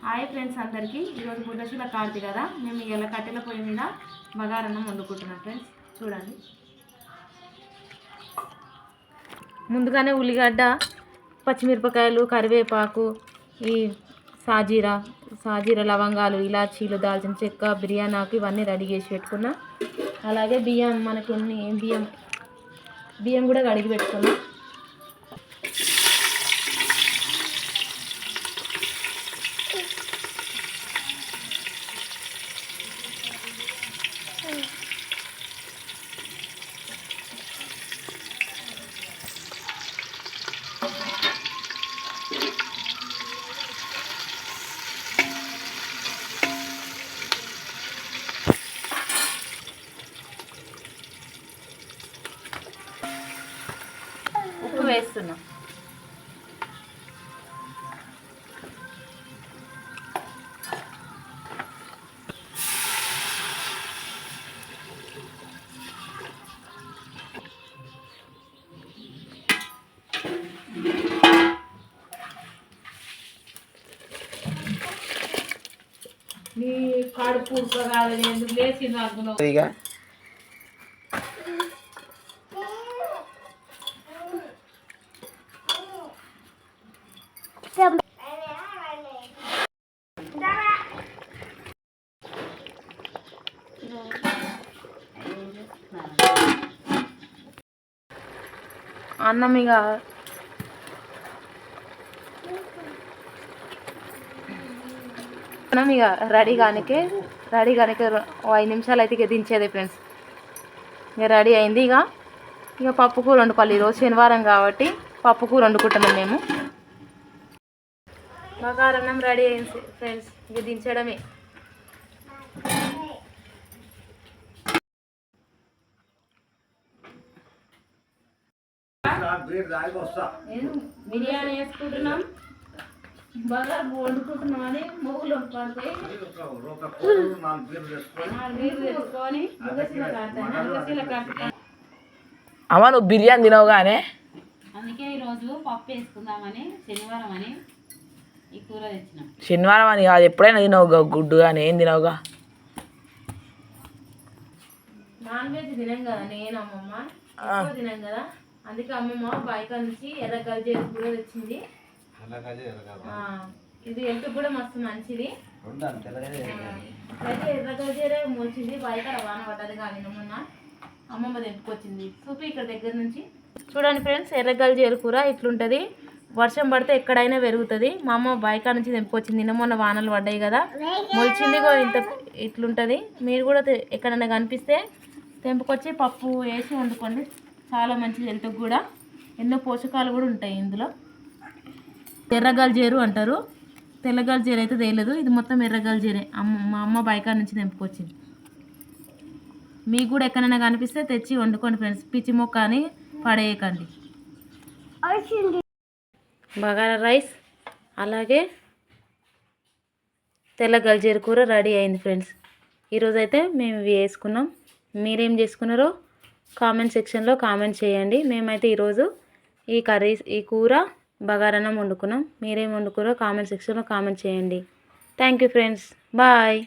Hi friends అందరికీ. ఈరోజు బుధశుల కార్తీ కదా, మేము ఇలా కట్టెల పొయ్యి మీద బగారన్నం వండుకుంటున్నాం ఫ్రెండ్స్. చూడండి, ముందుగానే ఉల్లిగడ్డ, పచ్చిమిరపకాయలు, కరివేపాకు, ఈ సాజీర లవంగాలు, ఇలాచీలు, దాల్చిన చెక్క, బిర్యానీ ఆకు ఇవన్నీ రెడీ చేసి పెట్టుకున్నా. అలాగే బియ్యం, మనకి ఎన్ని బియ్యం కూడా కడిగి పెట్టుకున్నాం. ఉప్పు వేస్తున్నాం. నీ కడుపు కాదని ఎందుకు లేచి నాకు అన్నం ఇక రెడీ కానికే 5 నిమిషాలు అయితే ఇక దించేదే ఫ్రెండ్స్. ఇక రెడీ అయింది. ఇక పప్పు కూర వండుకోవాలి. ఈరోజు శనివారం కాబట్టి పప్పు కూర వండుకుంటున్నాం మేము. బగారన్నం రెడీ అయింది ఫ్రెండ్స్. ఇక దించడమే. బిర్యానీ వేసుకుంటున్నాం, బాగా వండుకుంటున్నాం అని మొగ్గులు అమ్మ నువ్వు బిర్యానీ తినవుగానే, అందుకే ఈరోజు పప్పు వేసుకుందామని శనివారం అని ఈ కూర తెచ్చినాం. శనివారం అని కాదు, ఎప్పుడైనా తినవుగా గుడ్డు కానీ ఏం తినవుగా. నాన్ వెజ్ తినాం కదా, నేను అమ్మమ్మ ఎక్కువ తినాం కదా, అందుకే అమ్మమ్మ బయట నుంచి ఎర్ర గల్జేరు కూర తెచ్చింది. ఇది హెల్త్ కూడా మస్తు మంచిది. అయితే ఎర్ర గల్జేరే మోల్చింది. బయట వాన పడ్డది కానీ మొన్న అమ్మమ్మ తెంపుకొచ్చింది. చూపి ఇక్కడ దగ్గర నుంచి చూడండి ఫ్రెండ్స్, ఎర్ర గల్జేరు కూర ఇట్లుంటుంది. వర్షం పడితే ఎక్కడైనా పెరుగుతుంది. మా అమ్మ బయట నుంచి తెంపుకొచ్చింది. నిన్న మొన్న వానలు పడ్డాయి కదా, మొలిచింది ఇంత ఇట్లుంటుంది. మీరు కూడా ఎక్కడైనా కనిపిస్తే తెంపుకొచ్చి పప్పు వేసి వండుకోండి. చాలా మంచిది హెల్త్కి కూడా. ఎన్నో పోషకాలు కూడా ఉంటాయి ఇందులో. ఎర్రగల్జేరు అంటారు, తెల్లగల్జేరు అయితే తెలియదు. ఇది మొత్తం ఎర్రగల్జేరే. మా అమ్మ బయట నుంచి తెంపుకొచ్చింది. మీకు కూడా ఎక్కడైనా కనిపిస్తే తెచ్చి వండుకోండి ఫ్రెండ్స్. పిచ్చి మొక్క అని పడేయకండి. బగారా రైస్ అలాగే తెల్ల గల్జేరు కూర రెడీ అయింది ఫ్రెండ్స్. ఈరోజైతే మేము ఇవి వేసుకున్నాం. మీరేం చేసుకున్నారో కామెంట్ సెక్షన్లో కామెంట్ చేయండి. మేమైతే ఈరోజు ఈ కూర బగారన్నం వండుకున్నాం. మీరేం వండుకున్నారో కామెంట్ సెక్షన్లో కామెంట్ చేయండి. Thank you friends, bye.